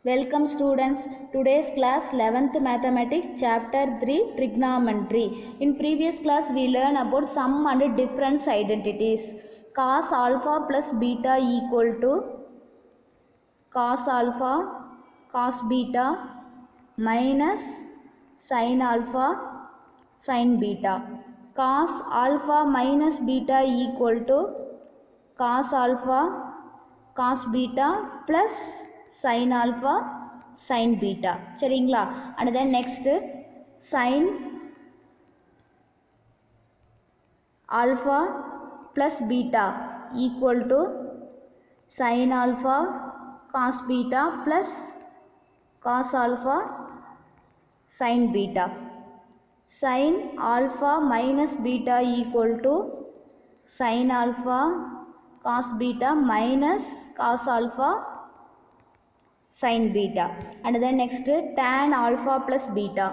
Welcome students. Today's class 11th Mathematics Chapter 3 Trigonometry. In previous class we learned about sum and difference identities. Cos alpha plus beta equal to cos alpha cos beta minus sin alpha sin beta. Cos alpha minus beta equal to cos alpha cos beta plus sin alpha sin beta. சரிங்களா? and then next sin alpha plus beta equal to sin alpha cos beta plus cos alpha sin beta. Sin alpha minus beta equal to sin alpha cos beta minus cos alpha sin beta. And then next tan alpha plus beta.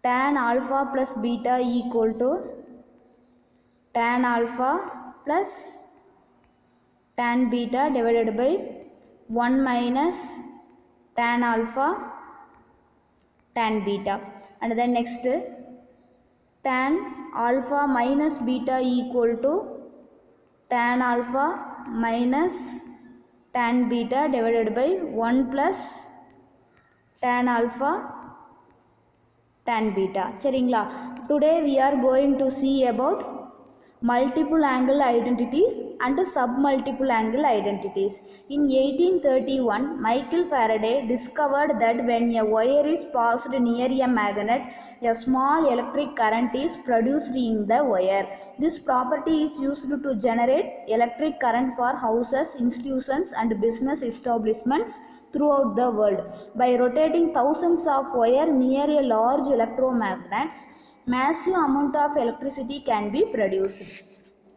Tan alpha plus beta equal to tan alpha plus tan beta divided by 1 minus tan alpha tan beta. And then next tan alpha minus beta equal to tan alpha minus tan beta divided by 1 plus tan alpha tan beta. சரிங்களா? Today we are going to see about multiple angle identities and submultiple angle identities. In 1831, Michael Faraday discovered that when a wire is passed near a magnet, a small electric current is produced in the wire. This property is used to generate electric current for houses, institutions and business establishments throughout the world. By rotating thousands of wires near a large electromagnets, massive amount of electricity can be produced.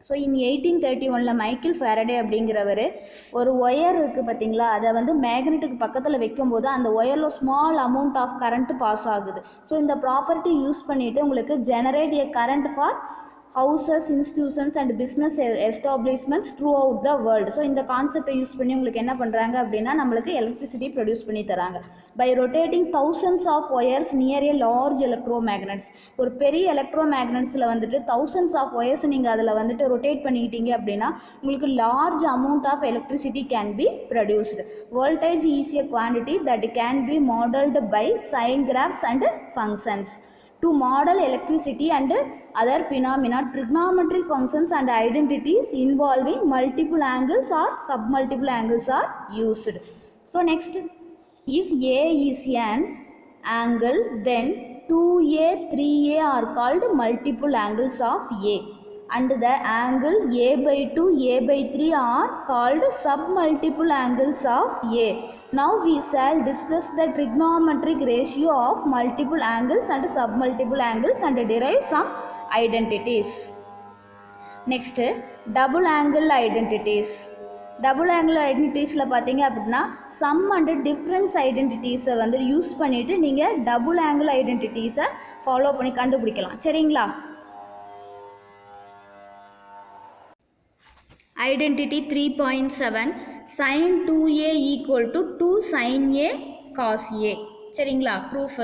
So in 1831 Michael Faraday அப்படிங்கிறவர் ஒரு wire இருக்குது பார்த்தீங்களா, அதை வந்து மேக்னெட்டுக்கு பக்கத்தில் வைக்கும்போது அந்த ஒயரில் small amount of current pass ஆகுது. ஸோ இந்த ப்ராப்பர்ட்டி யூஸ் பண்ணிவிட்டு உங்களுக்கு generate a current for houses, institutions and business establishments throughout the world. So இந்த கான்செப்டை யூஸ் பண்ணி உங்களுக்கு என்ன பண்ணுறாங்க அப்படின்னா நம்மளுக்கு எலக்ட்ரிசிட்டி ப்ரொடியூஸ் பண்ணி தராங்க. By rotating thousands of wires near a large electro magnets. ஒரு பெரிய எலக்ட்ரோ மேக்னட்ஸில் வந்துட்டு தௌசண்ட்ஸ் ஆஃப் ஒயர்ஸ் நீங்கள் அதில் வந்துட்டு ரொட்டேட் பண்ணிக்கிட்டீங்க அப்படின்னா உங்களுக்கு large amount of electricity can be produced. Voltage is a quantity that can be modelled by sine graphs and functions. To model electricity and other phenomena, trigonometric functions and identities involving multiple angles or submultiple angles are used. So next, if A is an angle, then 2A, 3A are called multiple angles of A, and the angle A by 2, A by 3 are called submultiple angles of A. Now we shall discuss the trigonometric ratio of multiple angles and submultiple angles and derive some identities. Next, double angle identities. Double angle ஐடென்டிட்டிஸில் பார்த்தீங்க அப்படின்னா some and difference ஐடென்டிட்டிஸை வந்து use பண்ணிவிட்டு நீங்கள் double angle ஐடென்டிட்டிஸை follow பண்ணி கண்டுபிடிக்கலாம். சரிங்களா? Identity 3.7 sin 2a equal to 2 sin a cos a. சரிங்களா? proof,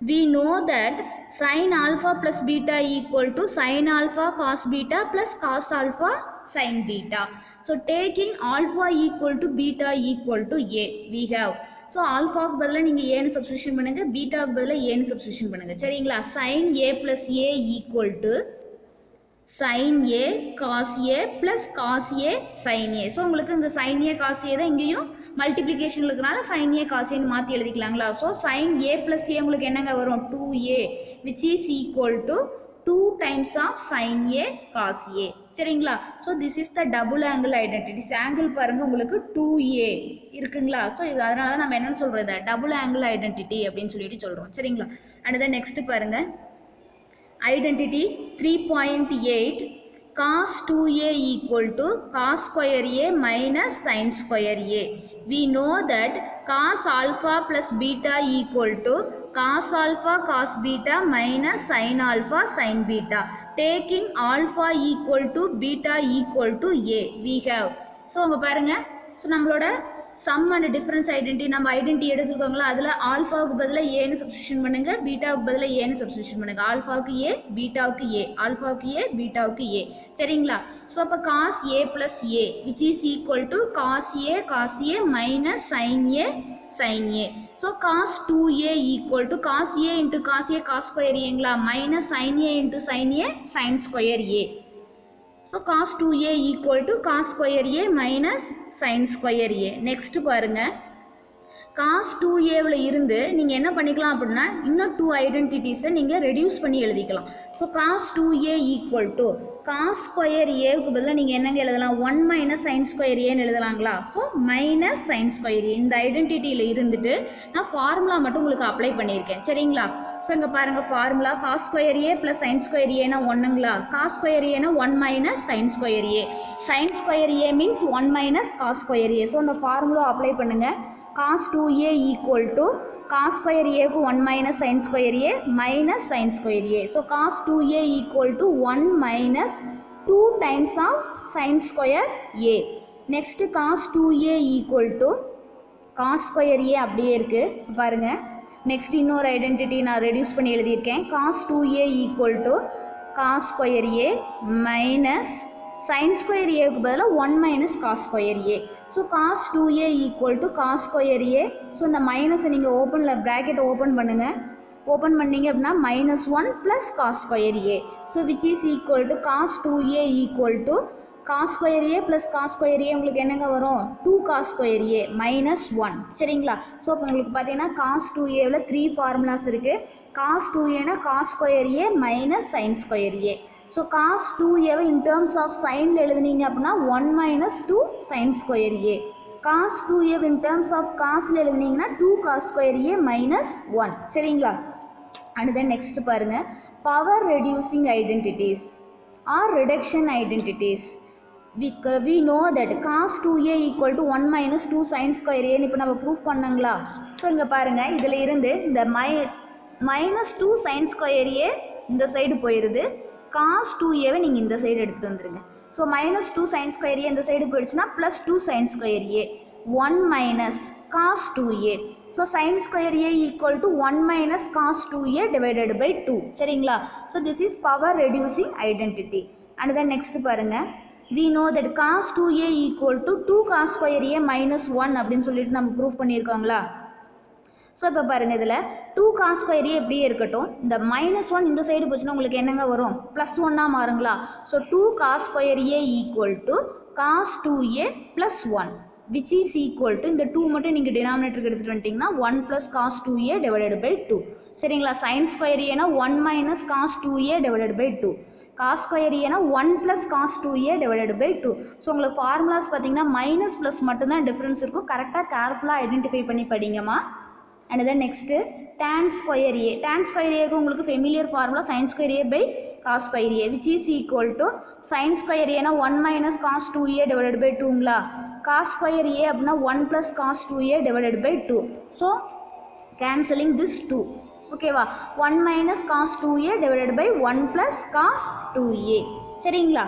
we know that sin alpha plus beta equal to sin alpha cos beta plus cos alpha sin beta. So taking alpha equal to beta equal to a, we have, so ஆல்ஃபாவுக்கு பதிலாக நீங்கள் ஏன்னு substitution பண்ணுங்கள், பீட்டாவுக்கு பதிலாக ஏன்னு substitution பண்ணுங்கள். சரிங்களா? sin a plus a equal to sin a cos a plus cos a sin a. So உங்களுக்கு இந்த sin a cos a தான் இங்கேயும் மல்டிப்ளிகேஷன் இருக்கிறனால sin a cos a மாற்றி எழுதிக்கலாங்களா? So sin a plus a உங்களுக்கு என்னங்க வரும்? 2a which is equal to 2 times of sin a cos a. சரிங்களா? So this is the double angle identities. Angle பாருங்கள் உங்களுக்கு 2a இருக்குங்களா? ஸோ இது அதனால தான் நம்ம என்னென்னு சொல்கிறது டபுள் ஆங்கிள் ஐடென்டிட்டி அப்படின்னு சொல்லிட்டு சொல்கிறோம். சரிங்களா? அண்ட் தென் நெக்ஸ்ட் பாருங்கள், identity 3.8 cos 2a equal to cos square a minus sin square a. We know that cos alpha plus beta equal to cos alpha cos beta minus sin alpha sin beta. Taking alpha equal to beta equal to a, we have. So அங்கே பாருங்க, so நம்மளோட some and difference identity நம்ம identity எடுத்துருக்கோங்களா, அதில் ஆல்ஃபாவுக்கு பதிலாக ஏன்னு substitution பண்ணுங்க, பீட்டாவுக்கு பதிலாக ஏன்னு சப்ஸ்டியூஷன் பண்ணுங்க. ஆல்ஃபாவுக்கு ஏ, பீட்டாவுக்கு ஏ, ஆல்ஃபாவுக்கு ஏ, பீட்டாவுக்கு ஏ. சரிங்களா? ஸோ அப்போ cos A plus A which is equal to cos A minus sine A sin A. So cos 2A equal to cos A into cos A cos square Aங்களா minus sin A into sin A sin square A. So cos 2A equal to cos square A minus sin square A. Next பாருங்க cos 2A இருந்து நீங்கள் என்ன பண்ணிக்கலாம் அப்படின்னா இன்னும் 2 ஐடென்டிட்டிஸை நீங்கள் reduce பண்ணி எழுதிக்கலாம். So cos 2A equal to cos square Aவுக்கு பதிலாக நீங்கள் என்னங்க எழுதலாம் 1 minus sin square Aன்னு எழுதலாங்களா. So minus sin square A இந்த ஐடென்டிட்டியில் இருந்துட்டு நான் ஃபார்முலா மட்டும் உங்களுக்கு அப்ளை பண்ணியிருக்கேன். சரிங்களா? ஸோ இங்கே பாருங்கள் formula cos square A plus sin square Aனா 1ங்களா, cos square Aனா 1 minus sin square A. sin square A means 1 minus cos square A. So இந்த ஃபார்முலா அப்ளை பண்ணுங்கள். cos 2A equal to cos square A க்கு 1 minus sin square A minus sin square A. So cos 2A equal to 1 minus 2 times of sin square A. Next cos 2A equal to cos square A அப்படியே இருக்கு பாருங்க. Next இன்னொரு identity நான் reduce பண்ணி எழுதியிருக்கேன். cos 2A equal to cos square A minus sin square Aவுக்கு பதிலாக 1 minus cos square A. So cos 2A equal to cos square A. So இந்த மைனஸை நீங்கள் ஓப்பனில் ப்ராக்கெட்டை ஓப்பன் பண்ணுங்கள். ஓப்பன் பண்ணிங்க அப்படின்னா -1 plus cos square A. So which is equal to cos 2A equal to cos square A plus cos square A உங்களுக்கு என்னங்க வரும் 2 cos square A -1. சரிங்களா? ஸோ இப்போ உங்களுக்கு பார்த்தீங்கன்னா cos 2Aவில் 3 ஃபார்முலாஸ் இருக்குது. cos 2Aனா cos square A minus sin square A. So cos 2A in terms of சைனில் எழுதுனீங்க அப்படின்னா 1 minus 2 sin square A. cos 2A in terms of காசில் எழுதுனீங்கன்னா 2 cos square A minus 1. சரிங்களா? and then next பாருங்க power reducing identities or reduction identities. We know that cos 2A equal to 1 minus 2 sin square A இப்போ நம்ம proof பண்ணங்களா. So இங்கே பாருங்கள் இதில் இருந்து இந்த -2 sin square A இந்த சைடு போயிடுது. cos 2Aவை நீங்கள் இந்த சைடு எடுத்துகிட்டு வந்துடுங்க. ஸோ -2 sin square A இந்த சைடு போயிடுச்சுன்னா +2 sin square A 1 minus cos 2A. So sin square A equal to 1 minus cos 2A divided by 2. சரிங்களா? So this is power reducing identity. and then next பாருங்கள் we know that cos 2A equal to 2 cos square A minus 1 அப்படின்னு சொல்லிட்டு நம்ம proof பண்ணியிருக்காங்களா. So இப்போ பாருங்கள் இதில் 2 cos square A எப்படியே இருக்கட்டும், இந்த -1 இந்த சைடு போச்சுன்னா உங்களுக்கு என்னங்க வரும் +1 மாறுங்களா. So 2 cos square A equal to cos 2A plus 1 which is equal to இந்த 2 மட்டும் நீங்கள் டினாமினேட்டருக்கு எடுத்துகிட்டு வந்துட்டிங்கன்னா 1 plus cos 2A divided by 2. சரிங்களா? sin square Aனா 1 minus cos 2A divided by 2. cos square Aனா 1 plus cos 2A divided by 2. So உங்களுக்கு formulas பார்த்தீங்கன்னா minus plus மட்டும்தான் difference இருக்கும். கரெக்டாக கேர்ஃபுல்லாக ஐடென்டிஃபை பண்ணி படிங்கம்மா. and then next tan square A. tan square A க்கு உங்களுக்கு familiar formula sin square A by cos square A which is equal to sin square A னா 1 minus cos 2A divided by 2ங்களா. cos square A அப்படின்னா 1 plus cos 2A divided by 2. so cancelling this 2. ஓகேவா? 1 minus cos 2A divided by 1 plus cos 2A. சரிங்களா?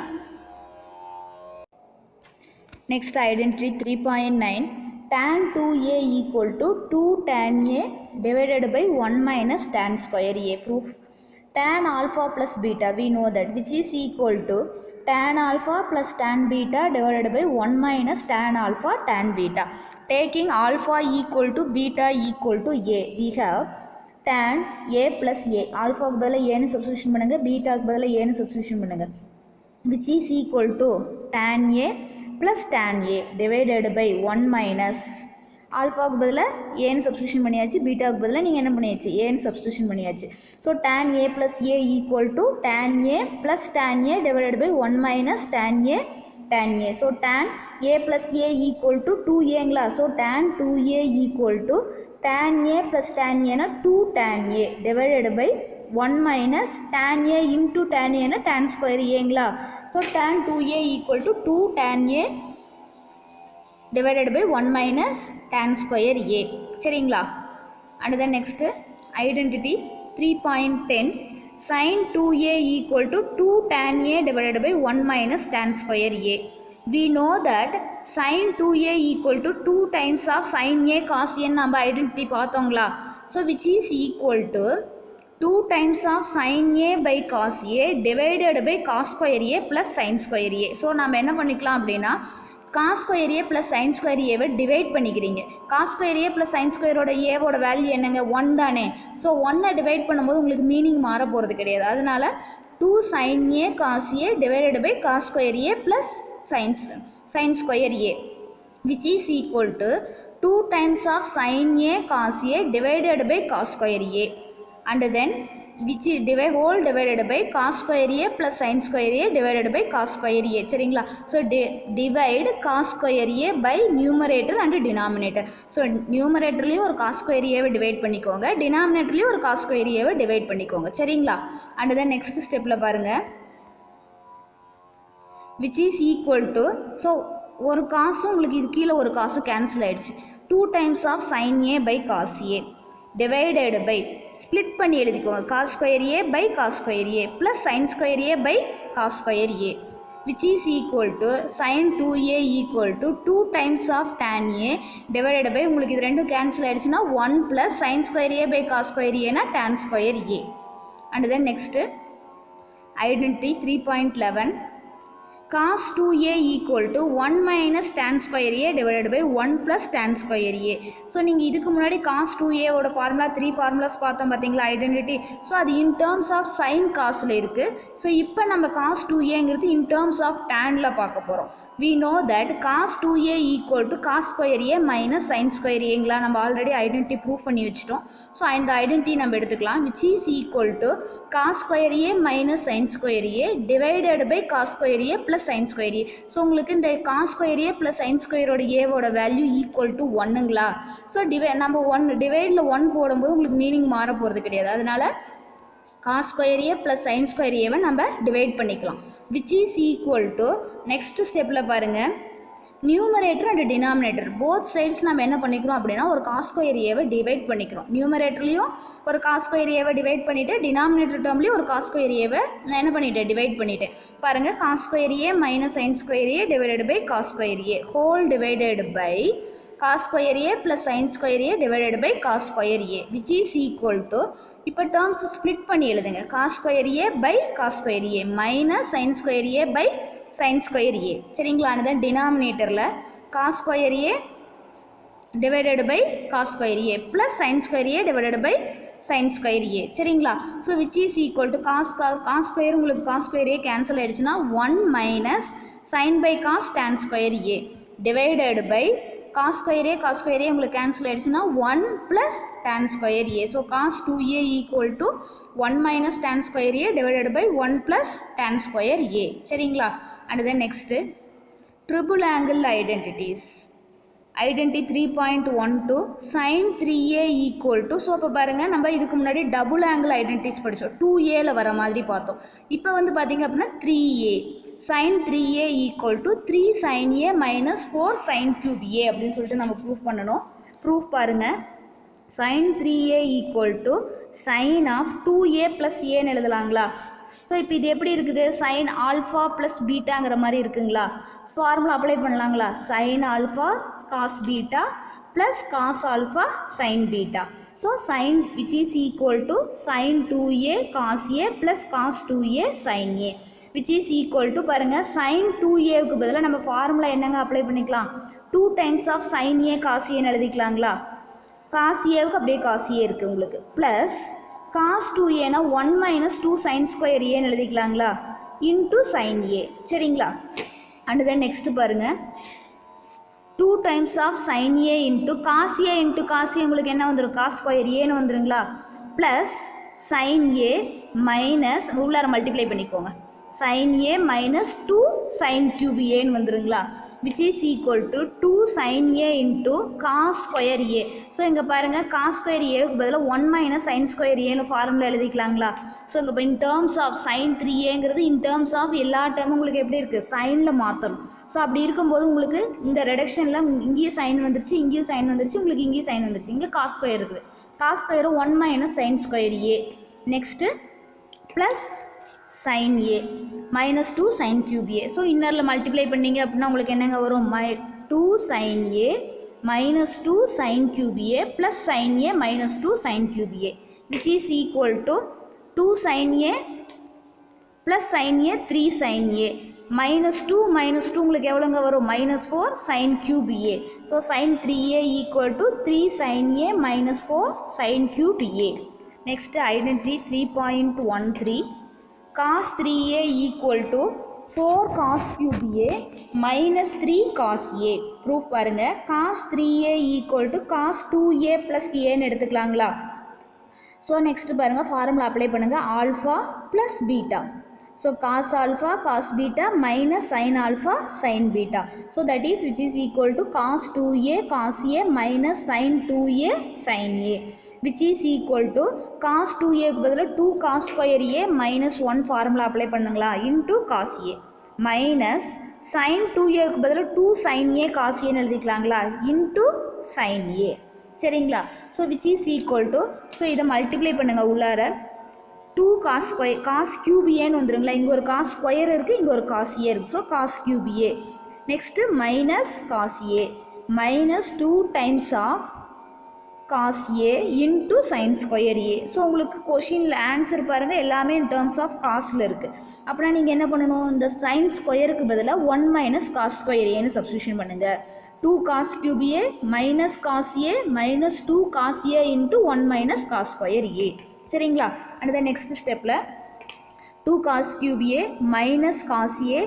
next identity 3.9 tan 2A equal to 2 tan A divided by 1 minus tan square A. Proof tan alpha plus beta we know that which is equal to tan alpha plus tan beta divided by 1 minus tan alpha tan beta. Taking alpha equal to beta equal to A, we have tan A plus A. alphaக்கு பதிலாக ஏன்னு substitution பண்ணுங்க, பீட்டாக்கு பதிலாக ஏன்னு substitution பண்ணுங்க which is equal to tan A plus tan A divided by 1 minus ஆல்ஃபாவுக்கு பதிலாக ஏன்னு substitution பண்ணியாச்சு, பீட்டாவுக்கு பதிலாக நீங்கள் என்ன பண்ணியாச்சு ஏன்னு சப்ஸ்டியூஷன் பண்ணியாச்சு. So tan A plus A equal to tan A plus tan A divided by 1 minus tan A tan A. So tan A plus A equal to 2Aங்களா. So tan 2A equal to tan A plus tan A னா 2 tan A divided by 1 minus tan A into tan A னா tan square Aங்களா. So tan 2A equal to 2 tan A divided by 1 minus tan square A. சரிங்களா? and then next identity 3.10 sin 2A equal to 2 tan A divided by 1 minus tan square A. We know that sin 2a equal to 2 times of sin a cos a நம்ம identity பார்த்தோங்களா. So which is equal to 2 times of sin a by cos a divided by cos square a plus sin square a. So நம்ம என்ன பண்ணிக்கலாம் அப்படின்னா cos square a plus sin square a divide பண்ணிக்கிறீங்க. cos square a plus sin square ஓட a ஓட value என்னங்க 1 தானே. So 1 divide பண்ணும்போது உங்களுக்கு மீனிங் மாற போகிறது கிடையாது. அதனால 2 sin a cos a divided by cos square a plus sin square a which is equal to 2 times of sin a cos a divided by cos square a and then which is whole divided by cos square a plus sin square a divided by cos square a. சரிங்களா. So divide cos square a by numerator and denominator. So நியூமரேட்டர்லேயும் ஒரு cos square a divide பண்ணிக்கோங்க, டினாமினேட்டர்லேயும் ஒரு cos square a divide பண்ணிக்கோங்க. சரிங்களா. And then next ஸ்டெப்பில் பாருங்கள் which is equal to, so ஒரு காசும் உங்களுக்கு இது கீழே ஒரு காசு கேன்சல் ஆகிடுச்சு. 2 times of sin a by cos a divided by split பண்ணி எழுதிக்கோங்க cos square a by cos square a plus sin square a by cos square a which is equal to sin 2a equal to 2 times of tan a divided by உங்களுக்கு இது ரெண்டும் cancel ஆகிடுச்சுன்னா 1 plus sin square a by cos square a னா tan square a. and then next identity 3.11 cos 2a equal to 1 minus tan square a divided by 1 plus tan square a. So நீங்கள் இதுக்கு முன்னாடி cos 2a ஓட formula 3 formulas பார்த்தோம் பார்த்தீங்களா identity. So அது in terms of sine காஸில் இருக்குது. So இப்போ நம்ம cos 2aங்கிறது இன் டேர்ம்ஸ் ஆஃப் டேனில் பார்க்க போகிறோம். we know that cos 2a equal to cos square a minus sin square a நம்ம ஆல்ரெடி ஐடென்டிட்டி ப்ரூவ் பண்ணி வச்சிட்டோம். ஸோ இந்த ஐடென்டிட்டி நம்ம எடுத்துக்கலாம் which is equal to cos square a minus sin square a divided by cos square a plus sin square a. So உங்களுக்கு இந்த cos square a plus sin square ஓட a ஓட value equal to 1ங்களா. So நம்ம 1 டிவைடில் 1 போடும்போது உங்களுக்கு meaning மாற போகிறது கிடையாது. அதனால cos square a plus sin square a நம்ம டிவைட் பண்ணிக்கலாம் which is equal to next ஸ்டெப்பில் பாருங்கள் numerator and denominator both sides நம்ம என்ன பண்ணிக்கிறோம் அப்படின்னா ஒரு cos square a டிவைட் பண்ணிக்கிறோம். நியூமரேட்டர்லேயும் ஒரு cos square a டிவைட் பண்ணிவிட்டு டினாமினேட்டர் டேர்ம்லேயும் ஒரு cos square a நான் என்ன பண்ணிட்டேன் டிவைட் பண்ணிட்டேன். பாருங்கள் cos square a minus sin square a divided by cos square a whole divided by cos square a plus sin square a divided by cos square a which is equal to இப்போ terms split பண்ணி எழுதுங்க cos square a by cos square a minus sin square a by sin square a. சரிங்களா. அதுதான் டினாமினேட்டரில் cos square a divided by cos square a plus sin square a divided by sin square a. சரிங்களா. So which is equal to cos square உங்களுக்கு cos square a cancel ஆகிடுச்சுன்னா 1 minus sin by cos tan square a divided by cos square a உங்களுக்கு cancel ஆகிடுச்சுன்னா 1 plus tan square a. So cos 2a equal to 1 minus tan square a divided by 1 plus tan square a. சரிங்களா. and then next triple angle identities identity 3.12 sin 3a equal to. So இப்போ பாருங்கள் நம்ம இதுக்கு முன்னாடி double angle identities படித்தோம் 2aல வர மாதிரி பார்த்தோம். இப்போ வந்து பார்த்திங்க அப்படின்னா 3a sin 3a equal to 3 sin a minus 4 sin cube a அப்படின்னு சொல்லிட்டு நம்ம ப்ரூஃப் பண்ணணும். ப்ரூஃப் பாருங்கள் sin 3a equal to sin of 2a plus aன்னு எழுதலாங்களா. ஸோ இப்போ இது எப்படி இருக்குது sin ஆல்ஃபா ப்ளஸ் பீட்டாங்கிற மாதிரி இருக்குங்களா. ஃபார்முலா அப்ளை பண்ணலாங்களா sin alpha cos beta plus cos alpha sin beta. So sin which is equal to sin 2a cos a plus cos 2a sin a which is equal to பாருங்க sin 2aக்கு பதிலாக நம்ம formula என்னங்க apply பண்ணிக்கலாம் 2 times of sin a cos a எழுதிக்கலாங்களா. cos aவுக்கு அப்படியே cos a இருக்குது உங்களுக்கு plus cos 2a 1 minus 2 sin square a எழுதிக்கலாங்களா into sin a. சரிங்களா. and then next பாருங்க 2 times of sin a into cos a உங்களுக்கு என்ன வந்துடும் cos square a வந்துருங்களா plus sin a minus உள்ளார multiply பண்ணிக்கோங்க sin a minus 2 sin cube a வந்துருங்களா which is equal to 2 sin a into cos square a. So இங்கே பாருங்கள் cos square aவுக்கு பதிலாக 1 minus sin square a formula எழுதிக்கலாங்களா. So இங்கே இப்போ in terms of sin 3aங்கிறது இன் டேர்ம்ஸ் ஆஃப் எல்லா டேர்மும் உங்களுக்கு எப்படி இருக்குது சைனில் மாற்றணும். ஸோ அப்படி இருக்கும்போது உங்களுக்கு இந்த ரெடக்ஷனில் இங்கேயும் சைன் வந்துருச்சு இங்கேயும் சைன் வந்துருச்சு உங்களுக்கு இங்கேயும் சைன் வந்துருச்சு இங்கே cos square இருக்குது cos square 1 minus sin square a next plus sin a minus 2 sin cube a. So இன்னரில் மல்டிப்ளை பண்ணிங்க அப்படின்னா உங்களுக்கு என்னங்க வரும் 2 sin A minus 2 sin cube A plus sin A minus 2 sin cube A, which is equal to 2 sin A plus sin A 3 sin A minus 2 உங்களுக்கு எவ்வளோங்க வரும் minus 4 sin cube A. So sin 3A equal to 3 sin A minus 4 sin cube A. Next identity 3.13, cos 3A equal to 4 cos cube A minus 3 cos A. Proof பாருங்க, cos 3A equal to cos 2A plus A ன்னு எடுத்துக்கலாங்களா. So next பாருங்க, formula apply பண்ணுங்க, alpha plus beta. So cos alpha cos beta minus sin alpha sin beta. So that is which is equal to cos 2A cos A minus sin 2A sin A, which is equal to cos 2A க்கு பதிலா 2 cos square A minus 1 formula apply பண்ணுங்களா into cos A minus sin 2A க்கு பதிலா 2 sin A cos A ன்னு எழுதிக்கலாங்களா into sin A. சரிங்களா. So which is equal to, so இதை multiply பண்ணுங்க உள்ளார 2 cos square cos cube ஏன்னு வந்துருங்களா. இங்கே ஒரு cos ஸ்கொயர் இருக்குது, இங்கே ஒரு cos A இருக்குது. So cos cube A. Next minus cos A minus 2 times of cos A into sin square A. So உங்களுக்கு கொஷினில் ஆன்சர் பாருங்கள் எல்லாமே இன் டேர்ம்ஸ் ஆஃப் காஸ்டில் இருக்குது. அப்படின்னா நீங்கள் என்ன பண்ணணும், இந்த sin ஸ்கொயருக்கு பதிலாக 1 மைனஸ் cos ஸ்கொயர் ஏன்னு சப்ஸ்டியூஷன் பண்ணுங்கள். 2 cos cube A minus cos A minus 2 cos A into 1 minus cos square A. சரிங்களா. அண்ட் தென் நெக்ஸ்ட் ஸ்டெப்பில் 2 cos cube A minus cos A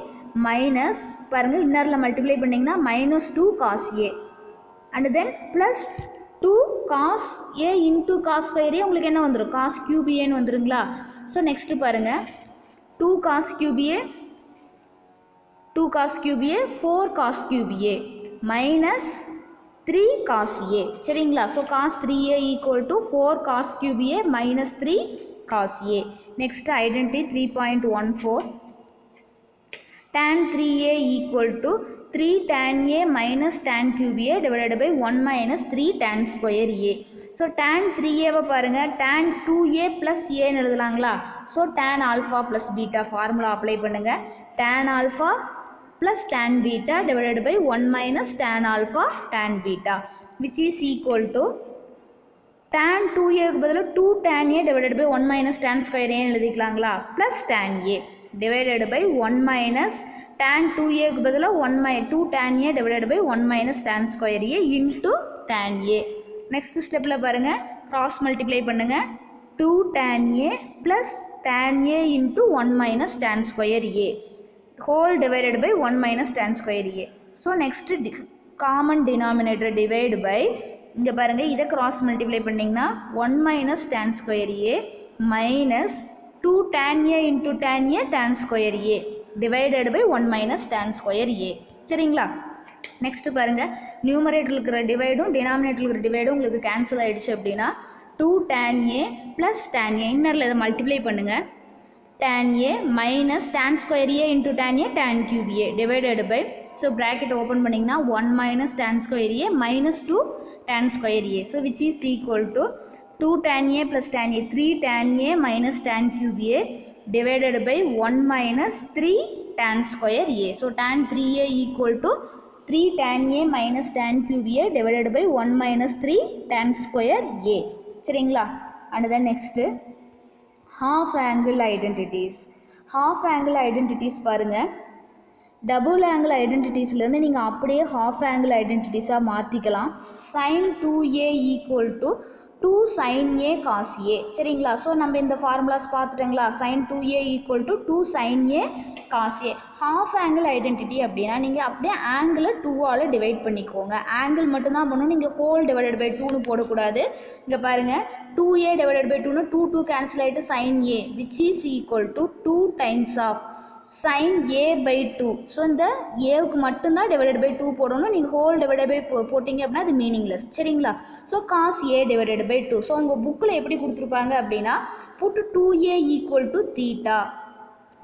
minus பாருங்கள் இன்னரில் மல்டிப்ளை பண்ணிங்கன்னா minus 2 cos A and then plus 2 cos A into cos square A உங்களுக்கு என்ன வந்துடும், cos cube Aன்னு வந்துடுங்களா. So next பாருங்கள் 2 cos cube A 2 cos cube A 4 cos cube A minus 3 cos A. சரிங்களா. So cos 3A equal to 4 cos cube A minus 3 cos A. Next identity 3.14, tan 3A equal to 3 tan A minus tan cube A divided by 1 minus 3 tan square A. So tan 3A பாருங்கள் tan 2A plus A ன்னு எழுதலாங்களா. So tan alpha plus beta formula apply பண்ணுங்கள், tan alpha plus tan beta divided by 1 minus tan alpha tan beta, which is equal to tan 2A க்கு பதிலா 2 tan A divided by 1 minus tan square A எழுதிக்கலாங்களா plus tan A divided by 1 minus tan 2A க்கு பதிலா 2 tan A divided by 1 minus tan square A into tan A. next stepல பாருங்க, cross multiply பண்ணுங்க, 2 tan A plus tan A into 1 minus tan square A whole divided by 1 minus tan square A. So next common denominator divide by, இங்கே பாருங்கள் இதை cross multiply பண்ணிங்கன்னா 1 minus tan square A minus 2 tan A into tan A tan square A divided by 1 minus tan square A. சரிங்களா. Next பாருங்கள், numerator இருக்கிற டிவைடும் denominator இருக்கிற டிவைடும் உங்களுக்கு cancel ஆகிடுச்சு அப்படின்னா 2 tan A plus tan A இன்னரில் இதை மல்டிப்ளை பண்ணுங்கள், tan A minus tan square A into tan A tan cube A divided by, so bracket open பண்ணிங்கன்னா 1 minus tan square A minus 2 tan square A, so which is equal to 2 tan A plus tan A 3 tan A minus tan cube A divided by 1 minus 3 tan square A. So tan 3A equal to 3 tan A minus tan cube A divided by 1 minus 3 tan square A. சரிங்களா. and then next half angle identities. half angle identities பாருங்கள், double angle ஐடென்டிட்டிஸ்லேருந்து நீங்கள் அப்படியே half angle ஐடென்டிட்டிஸாக மாற்றிக்கலாம். sin 2A equal to 2 sin A cos A. சரிங்களா. So நம்ம இந்த formulas பார்த்துட்டோங்களா, sin 2A equal to 2 sin A cos A. half angle identity அப்படின்னா நீங்கள் அப்படியே ஆங்கிளை 2ஆல் டிவைட் பண்ணிக்கோங்க, ஆங்கிள் மட்டும்தான் பண்ணணும், நீங்கள் ஹோல் டிவைடட் பை 2ன்னு போடக்கூடாது. இங்கே பாருங்கள் 2A divided by 2ன்னு 2 கேன்சல் ஆகிட்டு sin A which is equal to 2 times of sin A by 2. So இந்த ஏவுக்கு மட்டும்தான் டிவைடட் பை 2 போடணும், நீங்கள் ஹோல் டிவைடட் பை போட்டிங்க அப்படின்னா அது மீனிங்லெஸ். சரிங்களா. So cos A divided by 2. So உங்கள் புக்கில் எப்படி கொடுத்துருப்பாங்க அப்படின்னா புட்டு 2A equal to theta.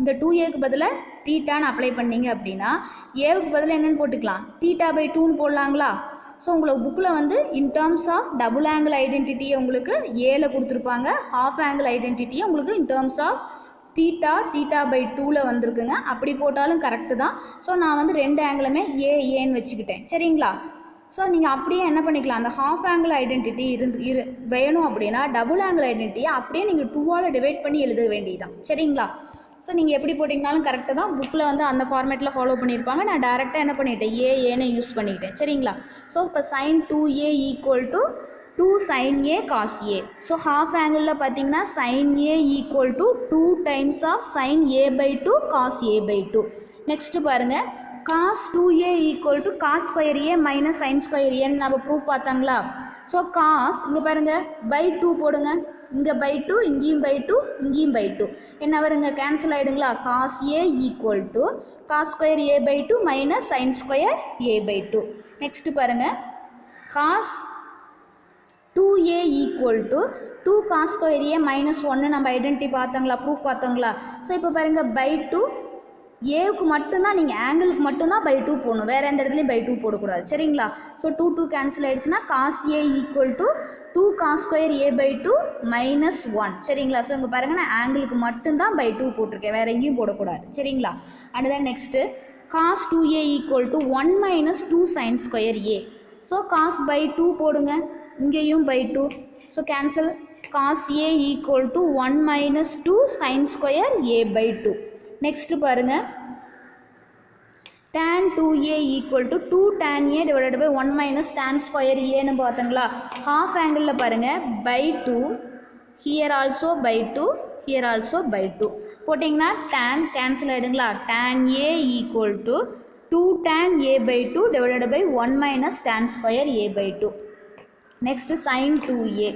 இந்த 2Aக்கு பதிலாக தீட்டான்னு அப்ளை பண்ணிங்க அப்படின்னா ஏவுக்கு பதிலாக என்னென்னு போட்டுக்கலாம், theta by 2ன்னு போடலாங்களா. ஸோ உங்களுக்கு புக்கில் வந்து in terms of double angle ஐடென்டிட்டியை உங்களுக்கு ஏல கொடுத்துருப்பாங்க, ஹாஃப் ஆங்கிள் ஐடென்டிட்டியை உங்களுக்கு in terms of theta by 2ல் வந்திருக்குங்க. அப்படி போட்டாலும் கரெக்டு தான். ஸோ நான் வந்து ரெண்டு ஆங்கிளுமே ஏன்னு வச்சுக்கிட்டேன். சரிங்களா? ஸோ நீங்கள் அப்படியே என்ன பண்ணிக்கலாம், அந்த ஹாஃப் ஆங்கிள் ஐடென்டிட்டி வேணும் அப்படின்னா டபுள் ஆங்கிள் ஐடென்டிட்டியை அப்படியே நீங்கள் 2ஆல் டிவைட் பண்ணி எழுத வேண்டியதுதான். சரிங்களா? ஸோ நீங்கள் எப்படி போட்டிங்கனாலும் கரெக்டு தான். புக்கில் வந்து அந்த ஃபார்மேட்டில் ஃபாலோ பண்ணியிருப்பாங்க. நான் டேரெக்டாக என்ன பண்ணிட்டேன், ஏன்னு யூஸ் பண்ணிக்கிட்டேன். சரிங்களா? ஸோ இப்போ sin 2a equal to 2 sin a cos a. So half ஆங்கிளில் பார்த்தீங்கன்னா sin a equal to 2 times of sin a by 2 cos a by 2. Next பாருங்கள், cos 2a equal to cos square a minus sin square ஏன்னு நம்ம proof பார்த்தாங்களா? So cos இங்கே பாருங்கள் by 2 போடுங்க, இங்கே by 2, இங்கேயும் by 2, இங்கேயும் by 2. என்ன வருங்க, கேன்சல் ஆகிடுங்களா? cos a equal to cos square a by 2 minus sin square a by 2. Next பாருங்கள், cos 2a equal to 2 cos square a minus 1 நம்ம ஐடென்டிட்டி பார்த்தோங்களா, ப்ரூஃப் பார்த்தோங்களா? ஸோ இப்போ பாருங்கள் by 2 ஏவுக்கு மட்டும்தான், நீங்கள் ஆங்கிளுக்கு மட்டும்தான் by 2 போடணும், வேறு எந்த இடத்துலையும் by 2 போடக்கூடாது. சரிங்களா? ஸோ 2 கேன்சல் ஆகிடுச்சுன்னா cos a equal to 2 cos square a by 2 minus 1. சரிங்களா? ஸோ இங்கே பாருங்கள், நான் ஆங்கிளுக்கு மட்டும்தான் by 2 போட்டிருக்கேன், வேறு எங்கேயும் போடக்கூடாது. சரிங்களா? And then next cos 2a equal to 1 minus 2 sin square a. So cos by 2 போடுங்க, இங்கேயும் by 2. So cancel, cos a equal to 1 minus 2 sin square a by 2. Next பாருங்கள், tan 2a equal to 2 tan a divided by 1 minus tan square ஏன்னு பார்த்தங்களா? Half ஆங்கிளில் பாருங்கள் by 2, here also by 2, here also by 2 போட்டிங்கன்னா tan cancel ஆகிடுங்களா? tan a equal to 2 tan a by 2 divided by 1 minus tan square a by 2. Next sin 2a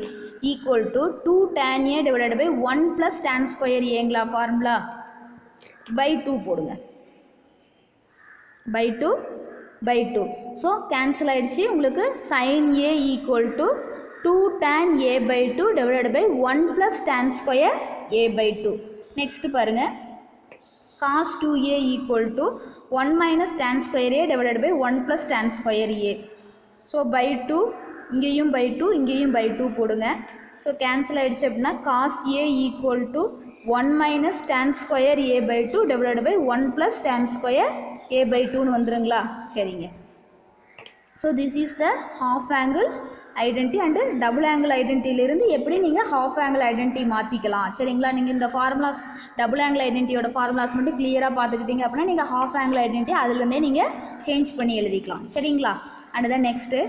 equal to 2 tan a divided by 1 plus tan square ஏங்களா formula? by 2 போடுங்க, by 2. So cancel ஆகிடுச்சு உங்களுக்கு. sin a equal to 2 tan a by 2 divided by 1 plus tan square a by 2. Next பாருங்கள், cos 2a equal to 1 minus tan square a divided by 1 plus tan square a. So by 2, இங்கேயும் by 2, இங்கேயும் by 2 போடுங்க. So cancel ஆகிடுச்சு அப்படின்னா cos a equal to 1 minus tan square a by 2 divided by 1 plus tan square a by 2ன்னு வந்துருங்களா? சரிங்க. So this is the half angle identity and double angle ஐடென்டியிலிருந்து எப்படி நீங்கள் ஹாஃப் ஆங்கிள் ஐடென்டி மாற்றிக்கலாம். சரிங்களா? நீங்கள் இந்த ஃபார்முலாஸ் டபுள் ஆங்கிள் ஐடென்டியோட ஃபார்முலாஸ் மட்டும் கிளியராக பார்த்துக்கிட்டீங்க அப்படின்னா நீங்கள் ஹாஃப் ஆங்கிள் ஐடென்டி அதுலேருந்தே நீங்கள் சேஞ்ச் பண்ணி எழுதிக்கலாம். சரிங்களா? அண்ட் தென் நெக்ஸ்ட்டு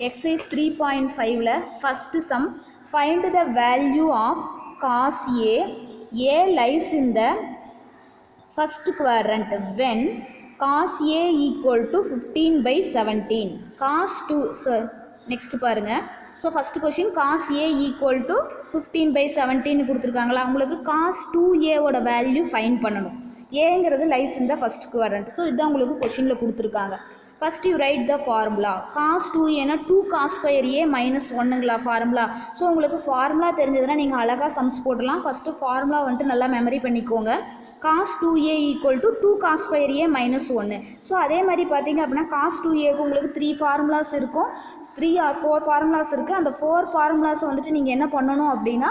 எக்ஸசைஸ் 3.5ல் first some, find the value of cos a. a lies in the first quadrant when cos a equal to 15/17. cos 2, next பாருங்கள். So first question cos a equal to 15/17 கொடுத்துருக்காங்களா? உங்களுக்கு cos 2a ஓட value find பண்ணணும். ஏங்கிறது lies இந்த first quadrant. So இதுதான் உங்களுக்கு கொஷினில் கொடுத்துருக்காங்க. First you write the formula. cos 2a 2 cos square a minus 1ங்களா ஃபார்முலா? ஸோ உங்களுக்கு ஃபார்முலா தெரிஞ்சதுன்னா நீங்கள் அழகாக சம்ஸ் போடலாம். ஃபஸ்ட்டு ஃபார்முலா வந்துட்டு நல்லா மெமரி பண்ணிக்கோங்க. cos 2a equal to 2 cos square a minus 1. So அதே மாதிரி பார்த்தீங்க அப்படின்னா cos 2aக்கு உங்களுக்கு 3 ஃபார்முலாஸ் இருக்கும், 3 or 4 ஃபார்முலாஸ் இருக்குது. அந்த 4 ஃபார்முலாஸை வந்துட்டு நீங்கள் என்ன பண்ணணும் அப்படின்னா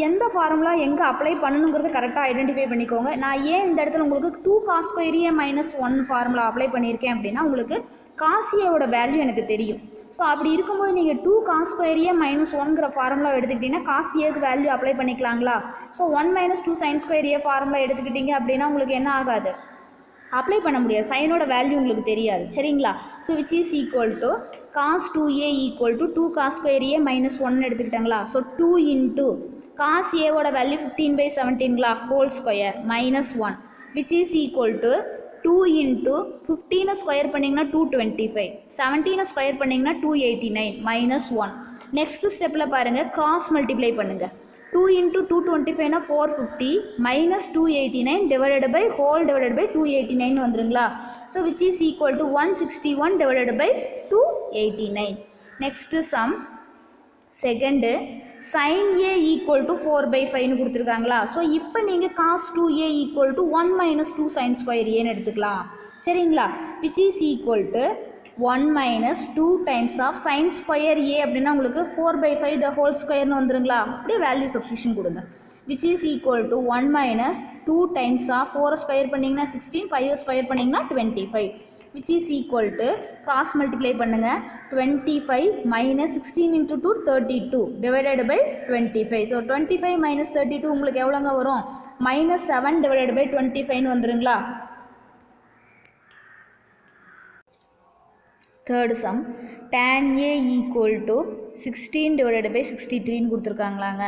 எந்த ஃபார்முலா எங்கே அப்ளை பண்ணணுங்கிறது கரெக்டாக ஐடென்டிஃபை பண்ணிக்கோங்க. நான் ஏன் இந்த இடத்துல உங்களுக்கு 2 cos square a minus 1 formula apply பண்ணியிருக்கேன் அப்படின்னா உங்களுக்கு cos a-ஓட வேல்யூ எனக்கு தெரியும். ஸோ அப்படி இருக்கும்போது நீங்கள் 2 cos ஸ்கொயர் a மைனஸ் 1ங்கிற ஃபார்முலா எடுத்துக்கிட்டிங்கன்னா cos a-க்கு வேல்யூ அப்ளை பண்ணிக்கலாங்களா? So 1 minus 2 sin square a formula எடுத்துக்கிட்டிங்க அப்படின்னா உங்களுக்கு என்ன ஆகாது, அப்ளை பண்ண முடியாது. சைனோட வேல்யூ உங்களுக்கு தெரியாது. சரிங்களா? So which is equal to cos 2a equal to 2 cos square a minus 1 எடுத்துக்கிட்டாங்களா? ஸோ 2 இன்ட்டு cos a-ஓட வேல்யூ 15/17ங்களா whole square minus 1 which is equal to 2 into 15 square பண்ணிங்கன்னா 225, 17 ஸ்கொயர் பண்ணிங்கன்னா 289 மைனஸ் 1. நெக்ஸ்ட்டு ஸ்டெப்பில் பாருங்கள், கிராஸ் மல்டிப்ளை பண்ணுங்கள். 2 into 225 450 minus 289 divided by whole divided by 289 வந்துருங்களா? So which is equal to 161 divided by 289. Next sum second, sin a equal to 4/5ன்னு கொடுத்துருக்காங்களா? So இப்போ நீங்கள் cos 2a equal to 1 minus 2 sin square ஏன்னு எடுத்துக்கலாம். சரிங்களா? Which is equal to 1 minus 2 times of sin square a அப்படின்னா உங்களுக்கு 4/5 the whole ஸ்கொயர்னு வந்துருங்களா? அப்படியே வேல்யூ சப்ஸ்டியூஷன் கொடுங்க. which is equal to 1 minus 2 times of 4 square பண்ணிங்கன்னா 16, 5 square பண்ணிங்கன்னா 25, which is equal to cross multiply பண்ணுங்க 25 minus 16 into 2 32 divided by 25. So 25 minus 32 உங்களுக்கு எவ்வளோங்க வரும்? minus 7 divided by 25 வந்துருங்களா? Third sum, tan A equal to 16 divided by 63 கொடுத்துருக்காங்களாங்க.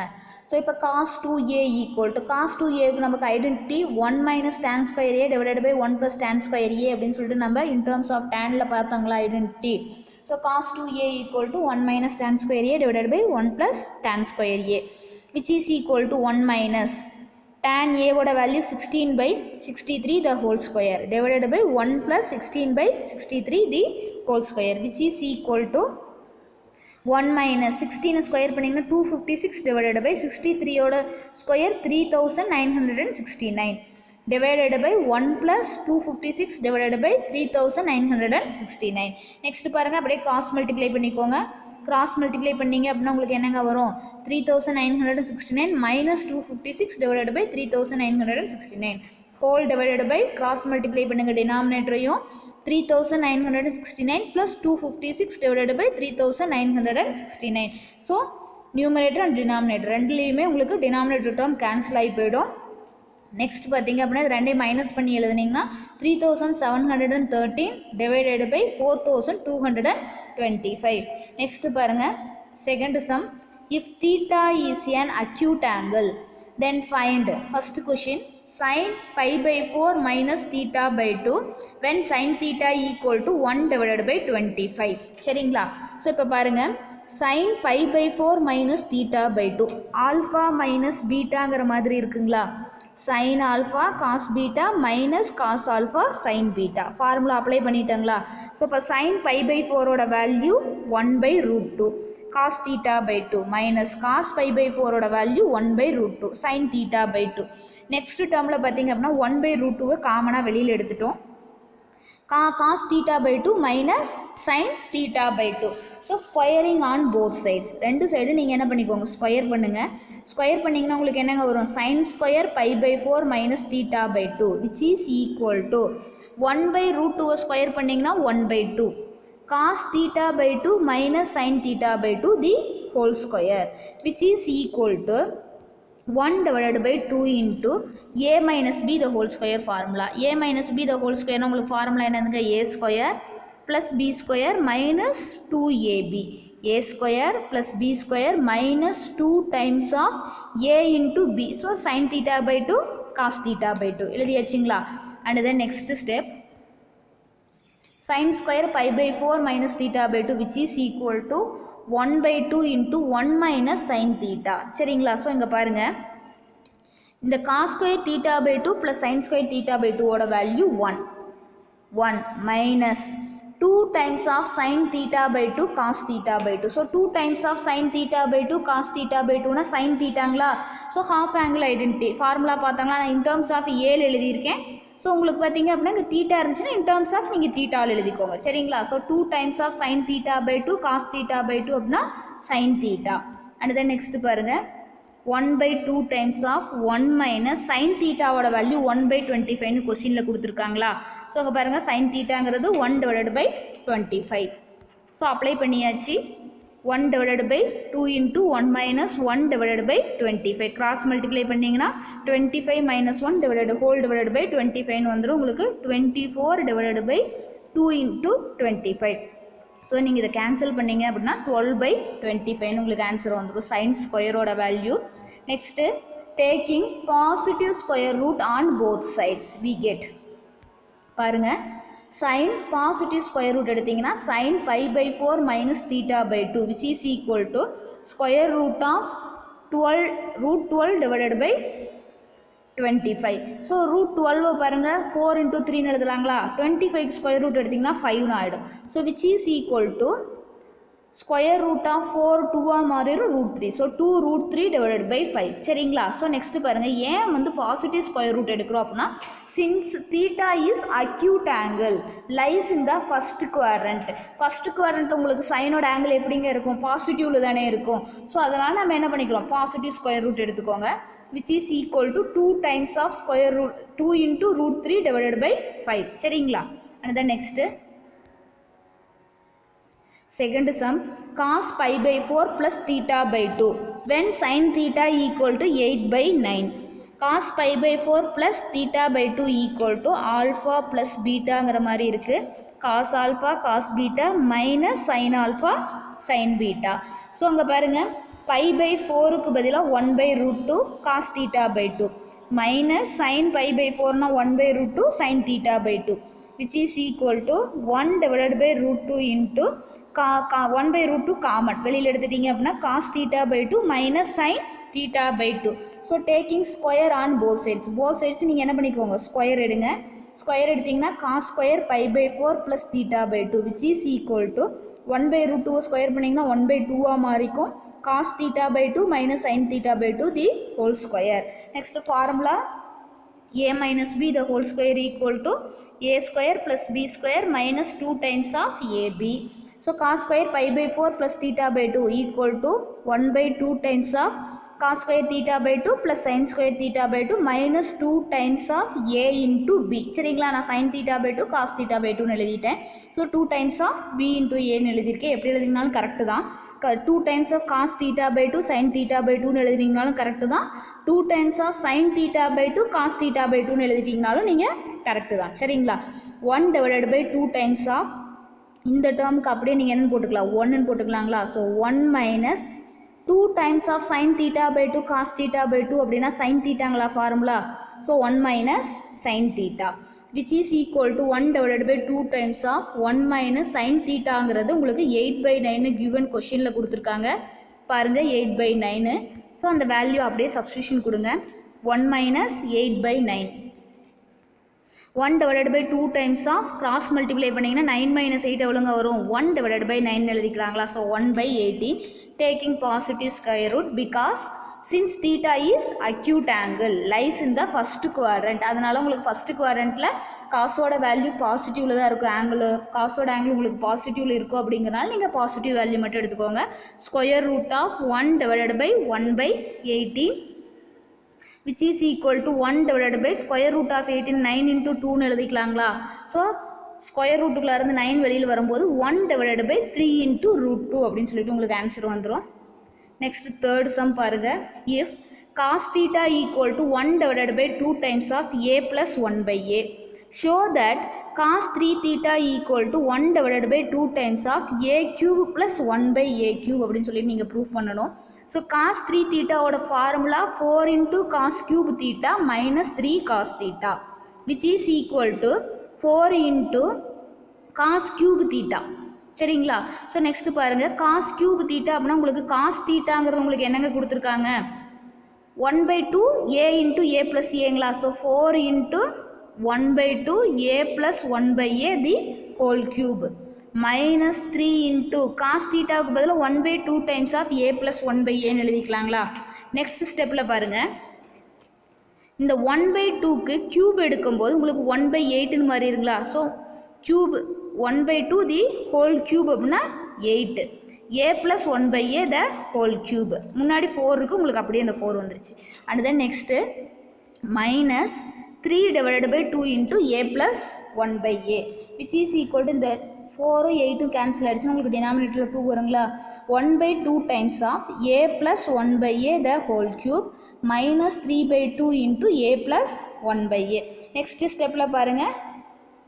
So இப்போ cos 2A equal to cos 2Aக்கு நமக்கு identity 1 minus tan square A divided by 1 plus tan square A அப்படின்னு சொல்லிட்டு நம்ம in terms of tanல பார்த்தாங்களா identity. So cos 2A equal to 1 minus tan square A divided by 1 plus tan square A, which is equal to 1 minus tan A ஓட value 16 by 63 the whole square divided by 1 plus 16 by 63 the whole square, which is equal to 1 minus 16 square பண்ணிங்கன்னா 256 divided by 63 ஓட square 3969 divided by 1 plus 256 divided by 3969. next பாருங்க அப்படியே cross multiply பண்ணிக்கோங்க. cross multiply பண்ணிங்க அப்படின்னா உங்களுக்கு என்னங்க வரும்? 3969 minus 256 divided by 3969 whole divided by cross multiply பண்ணுங்க denominatorையும் 3969 plus 256 divided by 3969. So numerator and denominator ரெண்டுலேயுமே உங்களுக்கு denominator term cancel ஆகி போயிடும். நெக்ஸ்ட் பார்த்தீங்க அப்படின்னா ரெண்டையும் மைனஸ் பண்ணி எழுதுனீங்கன்னா 3713 divided by 4225. நெக்ஸ்ட் பாருங்க second sum, if theta is an acute angle then find first question sin pi by 4 minus theta by 2 when sin theta equal to 1 divided by 25. சரிங்களா? So இப்போ பாருங்க sin pi by 4 minus theta by 2 alpha minus பீட்டாங்கிற மாதிரி இருக்குங்களா? sin alpha cos beta minus cos alpha sin beta formula apply பண்ணிட்டாங்களா? So இப்போ sin pi by 4 ஓட value 1 by root 2 cos theta by 2 minus cos pi by 4 ஓட value 1 by root 2 sin theta by 2. Next டேர்மில் பார்த்தீங்க அப்படின்னா 1 by root 2 காமனாக வெளியில் எடுத்துட்டோம். cos theta by 2 minus sin theta by 2. So squaring on both sides, ரெண்டு சைடு நீங்கள் என்ன பண்ணிக்கோங்க ஸ்கொயர் பண்ணுங்கள். ஸ்கொயர் பண்ணிங்கன்னா உங்களுக்கு என்னங்க வரும்? sin square pi by 4 minus theta by 2 which is equal to 1 by root 2 square பண்ணிங்கன்னா 1 by 2 cos theta by 2 minus sin theta by 2 the whole square, which is equal to 1 divided by 2 into a minus b the whole square formula. a minus b the whole square உங்களுக்கு formula என்னதுங்க? a square plus b square minus 2ab. a square plus b square minus 2 times of a into b. So sin theta by 2 cos theta by 2 எழுதியாச்சுங்களா? and then next step sin square pi by 4 minus theta by 2 which is equal to 1 by 2 into 1 minus sin theta. சரிங்களா? So இங்கே பாருங்கள் இந்த cos square theta by 2 plus sin square theta by 2 ஓட value 1 minus 2 times of sin theta by 2 cos theta by 2. So 2 times of sin theta by 2 cos theta by 2னா sin thetaங்களா? So half angle identity formula பார்த்தாங்களா? நான் in terms of ஏழு எழுதியிருக்கேன். So உங்களுக்கு பார்த்தீங்க அப்படின்னா இங்கே தீட்டா இருந்துச்சுன்னா in terms of நீங்கள் தீட்டாவில் எழுதிக்கோங்க. சரிங்களா? So 2 times of sin theta by 2 cos theta by 2 அப்படின்னா sin theta. and then next பாருங்கள் 1 by 2 times of 1 minus sin thetaவோட வேல்யூ 1 by 25னு கொஸ்டினில் கொடுத்துருக்காங்களா? ஸோ அங்கே பாருங்கள் sin thetaங்கிறது 1 divided by 25. ஸோ அப்ளை பண்ணியாச்சு. 1 divided by 2 into 1 minus 1 divided by 25 cross multiply பண்ணிங்கன்னா 25 minus 1 divided whole divided by 25 வந்துடும். உங்களுக்கு 24 divided by 2 into 25. ஸோ நீங்கள் இதை கேன்சல் பண்ணிங்க அப்படின்னா 12 by 25 உங்களுக்கு ஆன்சர் வந்துடும் சைன் ஸ்கொயரோட வேல்யூ. Next taking positive square root on both sides we get பாருங்கள் sin positive square root எடுத்தீங்கன்னா sin pi by 4 minus theta by 2 which is equal to square root of 12 divided by 25. So root 12 பாருங்கள் 4 into 3 எழுதுறாங்களா? 25 square root எடுத்திங்கன்னா 5 ஆகிடும். So which is equal to square root of 4 2ஆக மாறிடும் √3. So 2 √3 divided by 5. சரிங்களா? So next பாருங்கள், ஏன் வந்து positive square root எடுக்கிறோம் அப்படின்னா, since theta is acute angle lies in the first quadrant. First quadrant உங்களுக்கு சைனோட ஆங்கிள் எப்படிங்க இருக்கும்? பாசிட்டிவ்ல தானே இருக்கும். ஸோ அதனால் நம்ம என்ன பண்ணிக்கிறோம், பாசிட்டிவ் ஸ்கொயர் ரூட் எடுத்துக்கோங்க, which is equal to 2 times of square root 2 into √3 divided by 5. சரிங்களா? and then next second sum, cos pi by 4 plus theta by 2 when sin theta equal to 8 by 9. cos pi by 4 plus theta by 2 equal to alpha plus beta ங்கிற மாதிரி இருக்கு. cos alpha cos beta minus sin alpha sin beta. So அங்கே பாருங்க, pi by 4க்கு பதிலாக 1 by √2 cos theta by 2 minus sin pi by 4னா 1 by √2 sin theta by 2 which is equal to 1 divided by √2 into 1 by √2 common வெளியில் எடுத்துட்டீங்க அப்படின்னா cos theta by 2 minus sin theta by 2. So taking square on both sides நீங்கள் என்ன பண்ணிக்கோங்க, square எடுங்க. Square எடுத்திங்கன்னா cos square pi by 4 plus theta by 2 which is equal to 1 by √2 square பண்ணிங்கன்னா 1 by 2ஆக மாறிக்கும். cos theta by 2 minus sin theta by 2 the whole square. Next formula, a minus b the whole square equal to a square plus b square minus 2 times of ab. So cos square pi by 4 plus theta by 2 equal to 1 by 2 times of cos square theta by 2 plus sin square theta by 2 minus 2 times of a into b. சரிங்களா? நான் sin theta by 2 cos theta by 2 எழுதிட்டேன். So 2 times of b into a எழுதியிருக்கேன். எப்படி எழுதினாலும் correct தான். 2 times of cos theta by 2 sin theta by 2 எழுதினாலும் correct தான். 2 times of sin theta by 2 cos theta by 2 எழுதிட்டீங்கனாலும் நீங்கள் கரெக்டு தான். சரிங்களா? 1 divided by 2 times of இந்த டேர்முக்கு அப்படியே நீங்கள் என்னன்னு போட்டுக்கலாம், 1ன்னு போட்டுக்கலாங்களா? So 1 minus 2 times of sin theta by 2 cos theta by 2 அப்படின்னா sin thetaங்களா formula? So 1 minus sin theta which is equal to 1 divided by 2 times of 1 minus sin thetaங்கிறது உங்களுக்கு 8 by 9 given கொஷினில் கொடுத்துருக்காங்க பாருங்கள், 8 by 9. ஸோ அந்த வேல்யூ அப்படியே substitution கொடுங்க, 1 minus 8 by 9. 1 divided by 2 times of cross multiply பண்ணிங்கன்னா 9 minus 8 எவ்வளோங்க வரும்? 1 divided by 9 எழுதிக்கலாங்களா? So 1 by 18 taking positive square root because since theta is acute angle lies in the first quadrant. அதனால் உங்களுக்கு first குவாட்ரண்ட்டில் காசோட வேல்யூ பாசிட்டிவில் தான் இருக்கும். ஆங்கிள் காசோட ஆங்கிள் உங்களுக்கு பாசிட்டிவில் இருக்கும். அப்படிங்கிறனால நீங்கள் பாசிட்டிவ் வேல்யூ மட்டும் எடுத்துக்கோங்க. Square root of 1 divided by 1 by 18 which is equal to 1 divided by square root of 18 9 into 2ன்னு எழுதிக்கலாங்களா? So square ரூட்டுக்குள்ளே இருந்து 9 வெளியில் வரும்போது 1 divided by 3 into √2 அப்படின்னு சொல்லிட்டு உங்களுக்கு ஆன்சர் வந்துடும். நெக்ஸ்ட் தேர்ட் சம் பாருங்கள். If cos theta equal to 1 divided by 2 times of a plus 1 by a, show that cos 3 theta equal to 1 divided by 2 times of a cube plus 1 by a cube அப்படின்னு சொல்லிட்டு நீங்கள் prove பண்ணணும். So cos 3 thetaவோட formula 4 into cos cube theta minus 3 cos theta which is equal to 4 into cos cube theta. சரிங்களா? So next பாருங்கள், cos cube theta அப்படின்னா உங்களுக்கு cos thetaங்கிறது உங்களுக்கு என்னங்க கொடுத்துருக்காங்க? 1 by 2 a into a plus aங்களா? So 4 into 1 by 2 a plus 1 by a the whole cube minus 3 into cos thetaவுக்கு பதிலாக 1 by 2 times of a plus 1 by a எழுதிக்கலாங்களா? Next ஸ்டெப்பில் பாருங்கள், இந்த 1 by 2க்கு க்யூப் எடுக்கும்போது உங்களுக்கு 1 by 8ன்னு மாறிடுங்களா? So cube 1 by 2 the whole cube அப்படின்னா 8, a plus 1 by a the whole cube. முன்னாடி 4 இருக்குது, உங்களுக்கு அப்படியே அந்த 4 வந்துருச்சு. And then next minus 3 divided by 2 into a plus 1 by a which is equal to இந்த 4 8 கேன்சல் ஆகிடுச்சுன்னா உங்களுக்கு டினாமினேட்டரில் 2 வருங்களா? 1 by 2 times of a plus 1 by a the whole cube minus 3 by 2 into a plus 1 by a. Next ஸ்டெப்பில் பாருங்கள்,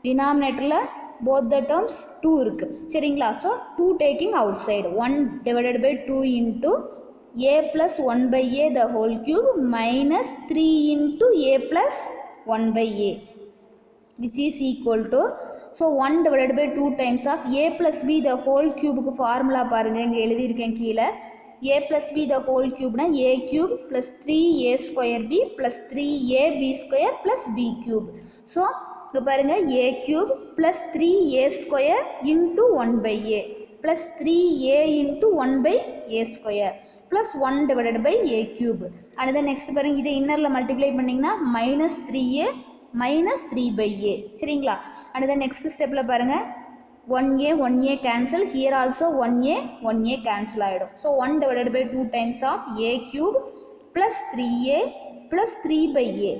டினாமினேட்டரில் both the terms 2 இருக்குது. சரிங்களா? So 2 taking outside 1 divided by 2 into a plus 1 by a the whole cube minus 3 into a plus 1 by a which is equal to, so 1 divided by 2 times of a plus b the whole cubeக்கு formula பாருங்கள், இங்கே எழுதியிருக்கேன் கீழே. a plus b the whole cubeனா a cube plus 3a square b plus 3ab square plus b cube. So இங்கே பாருங்கள், a cube plus 3a square into 1 by a plus 3a into 1 by a square plus 1 divided by a cube. And then next பாருங்க இதை இன்னர்ல multiply பண்ணிங்கன்னா minus 3a minus 3 by a சரிங்களா. and then next stepல பாருங்க 1a cancel, here also 1a cancel ஆயிடும். so 1 divided by 2 times of a cube plus 3a plus 3 by a.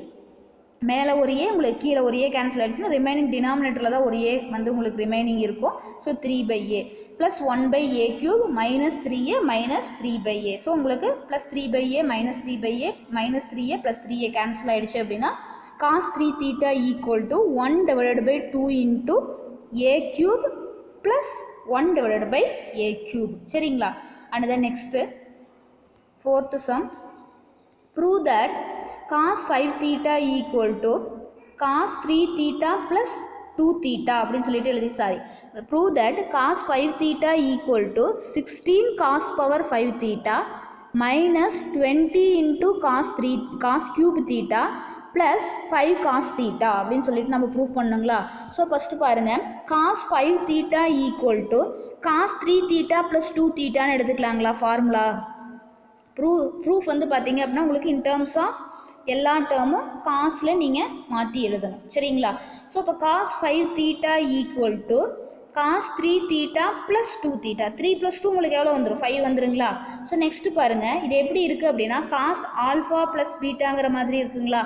மேலே ஒரு ஏ உங்களுக்கு கீழே ஒரு ஏ கேன்சல் ஆகிடுச்சுன்னா ரிமைனிங் டினாமினேட்டரில் தான் ஒரு ஏ வந்து உங்களுக்கு ரிமைனிங் இருக்கும். So 3 by a plus 1 by a cube minus 3a minus 3 by a. So உங்களுக்கு plus 3 by a minus 3 by a minus 3a plus 3a cancel ஆகிடுச்சு அப்படின்னா cos 3 theta equal to 1 divided by 2 into a cube plus 1 divided by a cube சரிங்களா. and then next fourth sum, prove that cos 5 theta equal to cos 3 theta plus 2 theta அப்படின்னு சொல்லிட்டு எழுதி prove that cos 5 theta equal to 16 cos power 5 theta minus 20 into cos cube theta plus 5 cos theta அப்படின்னு சொல்லிட்டு நம்ம prove பண்ணுங்களா. So first பாருங்கள் cos 5 theta equal to cos 3 theta plus 2 thetaன்னு எடுத்துக்கலாங்களா formula. Proof வந்து பார்த்தீங்க அப்படின்னா உங்களுக்கு இன் டேர்ம்ஸ் ஆஃப் எல்லா டேர்மும் காஸில் நீங்கள் மாற்றி எழுதணும் சரிங்களா. ஸோ இப்போ cos 5 theta equal to cos 3 theta plus 2 theta 3 + 2 உங்களுக்கு எவ்வளோ வந்துடும் 5 வந்துருங்களா. ஸோ நெக்ஸ்ட்டு பாருங்கள் இது எப்படி இருக்குது அப்படின்னா cos ஆல்ஃபா ப்ளஸ் பீட்டாங்கிற மாதிரி இருக்குங்களா.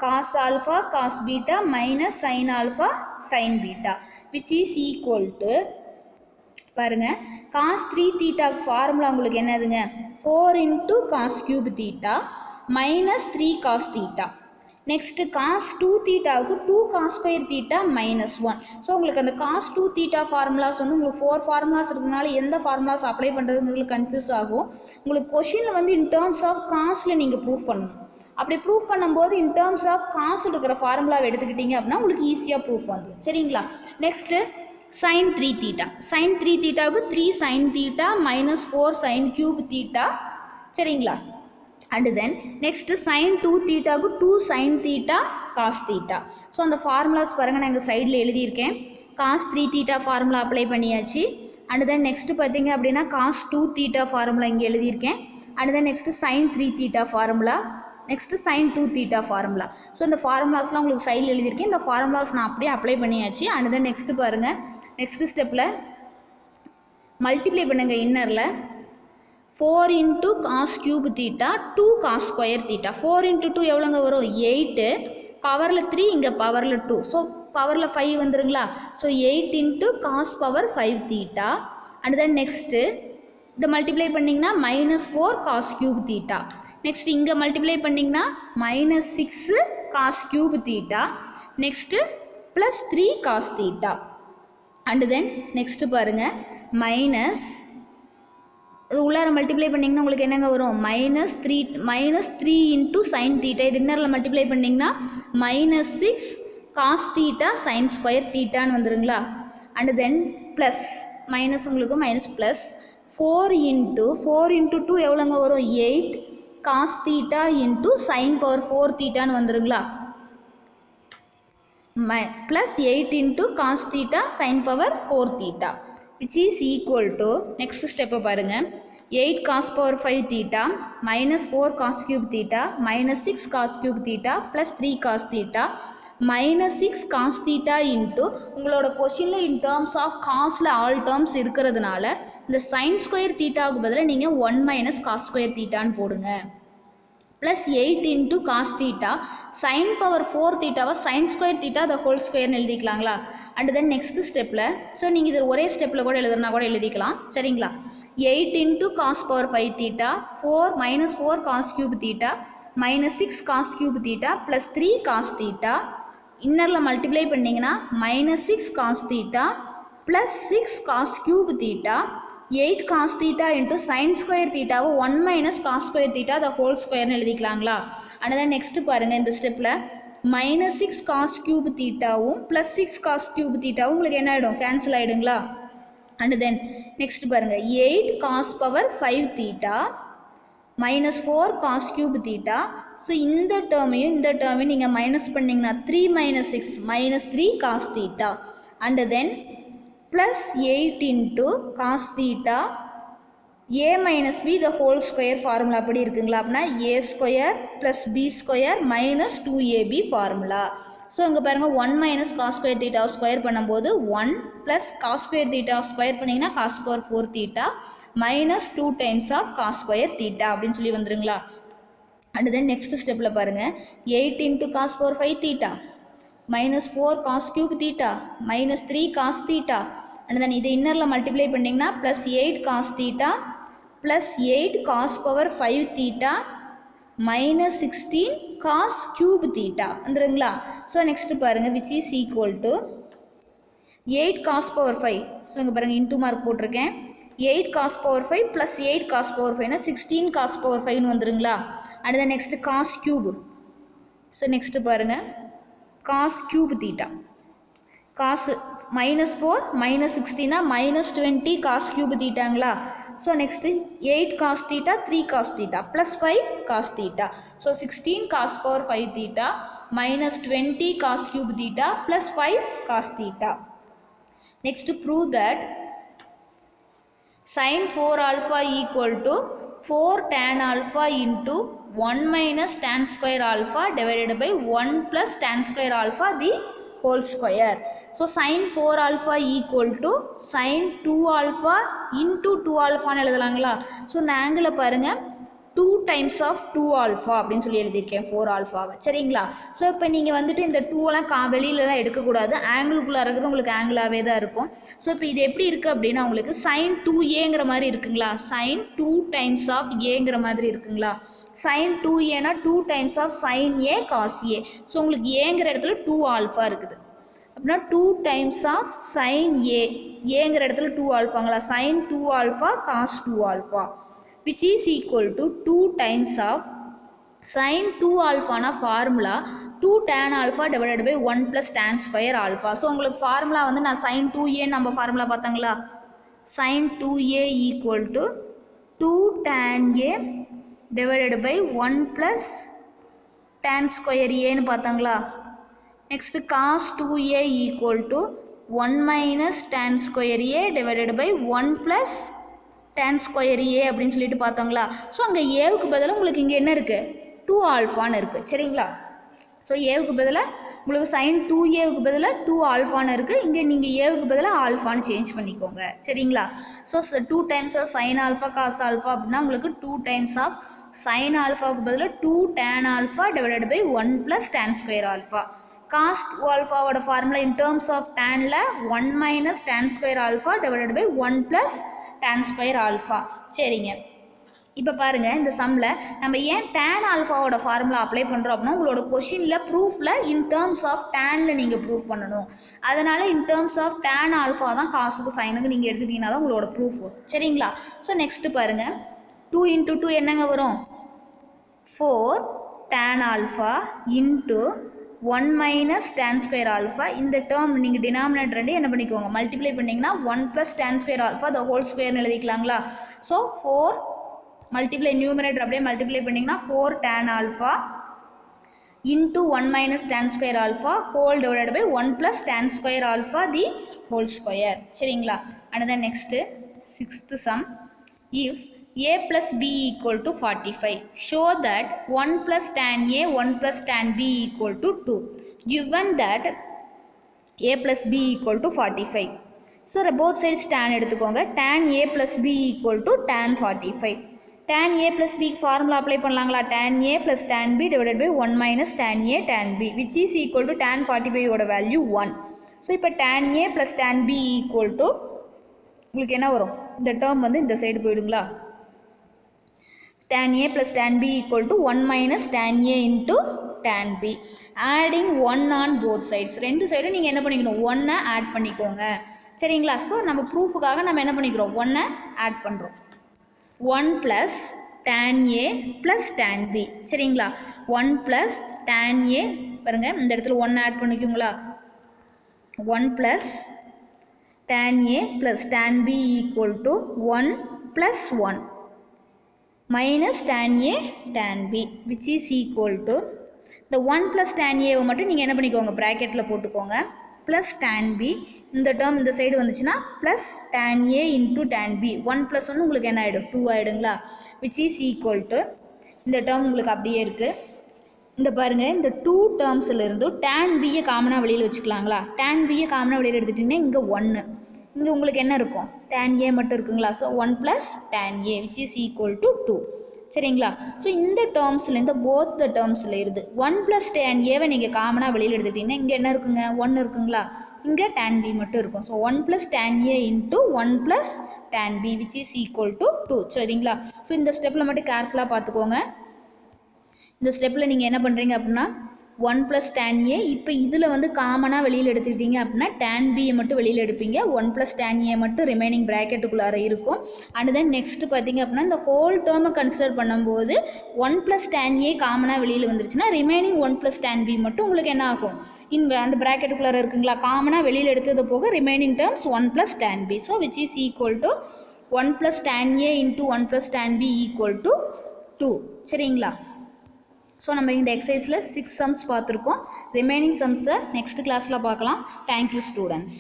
cos alpha cos beta minus sin alpha sin beta which is equal to பாருங்கள் cos 3 theta ஃபார்முலா உங்களுக்கு என்னதுங்க 4 into cos cube theta minus 3 cos theta. next cos 2 thetaவுக்கு 2 cos square theta minus 1. So உங்களுக்கு அந்த cos 2 theta formulas வந்து உங்களுக்கு 4 formulas இருக்கிறதுனால எந்த formulas apply பண்ணுறது உங்களுக்கு கன்ஃபியூஸ் ஆகும். உங்களுக்கு கொஷினில் வந்து இன் டேர்ம்ஸ் ஆஃப் காஸில் நீங்கள் ப்ரூவ் பண்ணணும். அப்படி ப்ரூவ் பண்ணும்போது இன் டேர்ம்ஸ் ஆஃப் காஸில் இருக்கிற ஃபார்முலாவை எடுத்துக்கிட்டீங்க அப்படின்னா உங்களுக்கு ஈஸியாக ப்ரூஃப் வந்துடும் சரிங்களா. Next sin 3 theta. sin 3 thetaவுக்கு 3 sin theta minus 4 sin cube theta சரிங்களா. and then next sin 2 thetaவுக்கு 2 sin theta cos theta. So அந்த ஃபார்முலாஸ் பாருங்கள் நான் இந்த சைடில் எழுதியிருக்கேன். cos 3 theta ஃபார்முலா அப்ளை பண்ணியாச்சு. and then next பார்த்தீங்க அப்படின்னா cos 2 theta ஃபார்முலா இங்கே எழுதியிருக்கேன். and then next sin 3 theta formula next sin 2 theta formula. So இந்த ஃபார்முலாஸ்லாம் உங்களுக்கு சைடில் எழுதியிருக்கேன். இந்த ஃபார்முலாஸ் நான் அப்படியே அப்ளை பண்ணியாச்சு. and then நெக்ஸ்ட்டு பாருங்கள் நெக்ஸ்ட் ஸ்டெப்பில் மல்டிப்ளை பண்ணுங்கள் இன்னரில் 4 into cos cube theta 2 cos square theta. 4 into 2 எவ்வளோங்க வரும் 8 பவரில் 3 இங்கே பவரில் 2 ஸோ பவரில் 5 வந்துருங்களா. So 8 into cos power 5 theta. and then next இதை மல்டிப்ளை பண்ணிங்கன்னா minus 4 cos cube theta. Next இங்கே மல்டிப்ளை பண்ணிங்கன்னா minus 6 cos cube theta. Next plus 3 cos theta. and then next பாருங்கள் மைனஸ் உள்ளார மல்டிப்ளை பண்ணிங்கன்னா உங்களுக்கு என்னங்க வரும் -3 into sin theta. இது இன்னரில் மல்டிப்ளை பண்ணிங்கன்னா -6 cos theta sin square thetaன்னு வந்துருங்களா. and then plus minus உங்களுக்கு மைனஸ் ப்ளஸ் 4 into 2 எவ்வளோங்க வரும் 8 cos theta into sin power 4 thetaன்னு வந்துருங்களா. Plus 8 into cos theta sin power 4 theta which is equal to next step பாருங்கள் 8 cos power 5 theta minus 4 cos cube theta minus 6 cos cube theta plus 3 cos theta minus 6 cos theta into உங்களோட கொஷினில் in terms of cosல all terms இருக்கிறதுனால இந்த sin square thetaவுக்கு பதிலாக நீங்கள் 1 minus cos square thetaன்னு போடுங்க. plus 8 into cos theta sin power 4 thetaவை sin square theta the whole squareன்னு எழுதிக்கலாங்களா. and then next ஸ்டெப்பில் so நீங்கள் இது ஒரே ஸ்டெப்பில் கூட எழுதுனா கூட எழுதிக்கலாம் சரிங்களா. 8 into cos power 5 theta 4 minus 4 cos cube theta minus 6 cos cube theta plus 3 cos theta இன்னரில் multiply பண்ணிங்கன்னா -6 cos theta plus 6 cos cube theta 8 cos theta into sin square theta 1 minus cos square theta the whole squareன்னு எழுதிக்கலாங்களா. and then next பாருங்கள் இந்த ஸ்டெப்பில் -6 cos cube thetaவும் plus 6 cos cube thetaவும் உங்களுக்கு என்ன ஆகிடும் cancel ஆகிடுங்களா. and then next பாருங்கள் 8 cos power 5 theta minus 4 cos cube theta. So இந்த டேர்மையும் நீங்கள் minus பண்ணிங்கன்னா 3 minus 6 minus 3 cos theta. and then plus 8 into cos theta a minus b the whole square formula அப்படி இருக்குங்களா? அப்படின்னா a square plus b square minus 2ab formula. So இங்கே பாருங்கள் 1 minus cos square theta square பண்ணும்போது 1 plus cos square theta square பண்ணிங்கன்னா cos power 4 theta minus 2 times of cos square theta அப்படின்னு சொல்லி வந்துருங்களா? அண்ட் தென் நெக்ஸ்ட் ஸ்டெப்பில் பாருங்கள் 8 into cos power 5 theta minus 4 cos cube theta minus 3 cos theta and then இதை இன்னரில் multiply பண்ணிங்கன்னா plus 8 cos theta plus 8 cos power 5 theta minus 16 cos cube theta வந்துருங்களா? So next பாருங்கள் which is equal to 8 cos power 5. So இங்கே பாருங்கள் into mark போட்டிருக்கேன் 8 cos power 5 plus 8 cos power 5னா 16 cos power 5னு வந்துருங்களா? And then next cos cube. So next பாருங்கள் cos cube theta cos minus 4 minus 16னா minus 20 cos cube தீட்டாங்களா? So next 8 cos theta 3 cos theta plus 5 cos theta. So 16 cos power 5 theta minus 20 cos cube theta plus 5 cos theta. Next prove that sin 4 alpha equal to 4 tan alpha into 1 minus tan square alpha divided by 1 plus tan square alpha the whole square. So sin 4 alpha equal to sin 2 alpha into 2 alpha எழுதலாங்களா? So இந்த ஆங்கிளை பாருங்கள் 2 times of 2 alpha அப்படின்னு சொல்லி எழுதியிருக்கேன் 4 alphaவை சரிங்களா? So இப்போ நீங்கள் வந்துட்டு இந்த 2எல்லாம் வெளியிலலாம் எடுக்கக்கூடாது, ஆங்கிளுக்குள்ளே இருக்கிறது உங்களுக்கு ஆங்கிளாகவே தான் இருக்கும். ஸோ இப்போ இது எப்படி இருக்குது அப்படின்னா உங்களுக்கு sin 2aங்கிற மாதிரி இருக்குங்களா? sin 2 times of aங்கிற மாதிரி இருக்குங்களா? sin 2aனா 2 times of sin a cos a. So உங்களுக்கு ஏங்கிற இடத்துல 2 alpha இருக்குது அப்படின்னா 2 times of sin a ஏங்கிற இடத்துல 2 alphaங்களா? sin 2 alpha cos 2 alpha which is equal to 2 times of sin 2 alpha na formula 2 tan alpha divided by 1 plus tan square alpha. So உங்களுக்கு formula வந்து நான் sin 2a நம்ம formula பார்த்தாங்களா? sin 2a equal to 2 tan a divided by 1 plus tan square aன்னு பார்த்தாங்களா? Next cos 2a equal to 1 minus tan square a divided by 1 plus tan square a அப்படின்னு சொல்லிட்டு பார்த்தோங்களா? So அங்கே ஏவுக்கு பதிலாக உங்களுக்கு இங்கே என்ன இருக்குது 2 ஆல்ஃபான்னு இருக்குது சரிங்களா? ஸோ ஏவுக்கு பதிலாக உங்களுக்கு sin 2aவுக்கு பதிலாக 2 ஆல்ஃபான்னு இருக்குது, இங்கே நீங்கள் ஏவுக்கு பதிலாக ஆல்ஃபான்னு சேஞ்ச் பண்ணிக்கோங்க சரிங்களா? So 2 times of sin alpha cos alpha அப்படின்னா உங்களுக்கு 2 times ஆஃப் sin ஆல்ஃபாவுக்கு பதிலாக 2 tan alpha divided by 1 plus tan square alpha. cos 2 ஆல்ஃபாவோட ஃபார்முலா இன் டேர்ம்ஸ் ஆஃப் டேனில் 1 minus tan square alpha divided by 1 plus tan square alpha சரிங்க. இப்போ பாருங்கள் இந்த சம்மில் நம்ம ஏன் tan ஆல்ஃபாவோட ஃபார்முலா அப்ளை பண்ணுறோம் அப்படின்னா உங்களோட கொஷினில் ப்ரூஃபில் இன் டேர்ம்ஸ் ஆஃப் டேனில் நீங்கள் ப்ரூஃப் பண்ணணும். அதனால் in terms of tan alpha தான் காசுக்கு சைனுக்கு நீங்கள் எடுத்துக்கிட்டீங்கன்னா தான் உங்களோட ப்ரூஃப் சரிங்களா? ஸோ நெக்ஸ்ட்டு பாருங்கள் 2 into 2 என்னங்க வரும் 4 tan alpha into 1 minus tan square alpha. இந்த டேர்ம் நீங்கள் டினாமினேட்டர் ரெண்டு என்ன பண்ணிக்கோங்க மல்டிப்ளை பண்ணிங்கன்னா 1 plus tan square alpha the whole ஸ்கொயர்னு எழுதிக்கலாங்களா? ஸோ 4 மல்டிப்ளை நியூமரேட்டர் அப்படியே மல்டிப்ளை பண்ணிங்கன்னா 4 tan alpha into 1 minus tan square alpha whole divided by 1 plus tan square alpha the whole square சரிங்களா? And then next 6th sum if a plus b equal to 45. Show that 1 plus tan a 1 plus tan b equal to 2. Given that a plus b equal to 45. So both sides tan எடுத்துக்கோங்க. Tan a plus b equal to tan 45. Tan a plus b formula apply பண்ணலாங்களா? Tan a plus tan b divided by 1 minus tan a tan b which is equal to tan 45 ஓட value 1. So இப்போ tan a plus tan b equal to உங்களுக்கு என்ன வரும்? இந்த term வந்து இந்த side போயிடுங்களா? tan a plus tan b equal to 1 minus tan a into tan b. Adding 1 on both sides. ரெண்டு சைடும் நீங்கள் என்ன பண்ணிக்கணும் 1 ஆட் பண்ணிக்கோங்க சரிங்களா? ஸோ நம்ம ப்ரூஃபுக்காக நம்ம என்ன பண்ணிக்கிறோம் 1 ஆட் பண்ணுறோம். 1 plus tan a plus tan b சரிங்களா? 1 plus tan a பாருங்கள் இந்த இடத்துல 1 add பண்ணிக்கோங்களா? 1 plus tan a plus tan b equal to 1 plus 1 minus tan a tan b which is equal to the 1 plus tan a மட்டும் நீங்கள் என்ன பண்ணிக்கோங்க ப்ராக்கெட்டில் போட்டுக்கோங்க ப்ளஸ் tan b, இந்த டேர்ம் இந்த சைடு வந்துச்சுன்னா plus tan a into tan b, 1 + 1 உங்களுக்கு என்ன ஆகிடும் 2 ஆகிடுங்களா, விச் இஸ் ஈக்குவல் டு இந்த டேர்ம் உங்களுக்கு அப்படியே இருக்குது. இந்த பாருங்கள், இந்த 2 டேர்ம்ஸில் இருந்தும் tan b காமனாக வெளியில் வச்சுக்கலாங்களா, tan b காமனாக வெளியில் எடுத்துட்டிங்கன்னா இங்கே 1, இங்கே உங்களுக்கு என்ன இருக்கும் tan a மட்டும் இருக்குங்களா, so 1 + tan a which is equal to 2. சரிங்களா, ஸோ இந்த டேர்ம்ஸில் இந்த போத் த டேர்ம்ஸில் இருந்து 1 + tan a நீங்கள் காமனாக வெளியில் எடுத்துக்கிட்டிங்கன்னா இங்கே என்ன இருக்குங்க 1 இருக்குங்களா, இங்கே tan b மட்டும் இருக்கும். So 1 + tan a into 1 + tan b which is equal to 2. சரிங்களா, ஸோ இந்த ஸ்டெப்பில் மட்டும் கேர்ஃபுல்லாக பார்த்துக்கோங்க. இந்த ஸ்டெப்பில் நீங்கள் என்ன பண்ணுறீங்க அப்படின்னா 1 + tan a, இப்போ இதில் வந்து காமனாக வெளியில் எடுத்துக்கிட்டீங்க அப்படின்னா tan b மட்டும் வெளியில் எடுப்பீங்க, 1 + tan a மட்டும் ரிமைனிங் ப்ராக்கெட்டுக்குள்ளார இருக்கும். அண்ட் தென் நெக்ஸ்ட் பார்த்தீங்க அப்படின்னா இந்த ஹோல் டேர்மை கன்சிடர் பண்ணும்போது 1 + tan a காமனாக வெளியில் வந்துருச்சுன்னா ரிமைனிங் 1 + tan b மட்டும் உங்களுக்கு என்ன ஆகும் அந்த ப்ராக்கெட்டுக்குள்ளார இருக்குங்களா, காமனாக வெளியில் எடுத்தது போக remaining terms 1 + tan b. So which is equal to 1 + tan a into 1 + tan b equal to 2. சரிங்களா, ஸோ நம்ம இந்த எக்ஸசைஸில் 6 சம்ஸ் பார்த்துருக்கோம். ரிமைனிங் சம்ஸை நெக்ஸ்ட் கிளாஸில் பார்க்கலாம். Thank you students.